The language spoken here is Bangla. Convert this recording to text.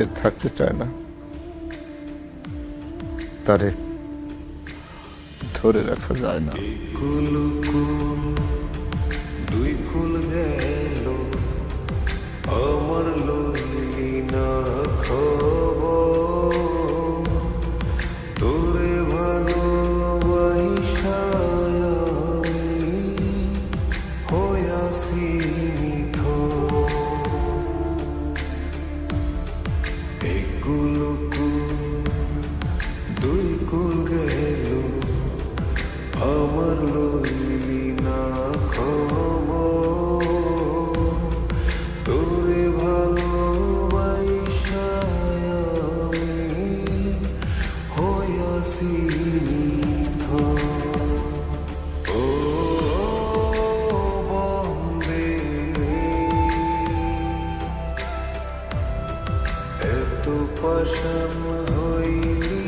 যে থাকতে চায় না তারে ধরে রাখা যায় না। দুই কুল গেল আমার লইলি না খবর, তোরে ভালোবাসা আমি হইয়াছি নিথর। এক কুল দুই কুল গেল আমার লইলি না খবর, তোরে ভালোবাসা আমি হইয়াছি নিথর। ও বন্দে এত পাষাণ হইলি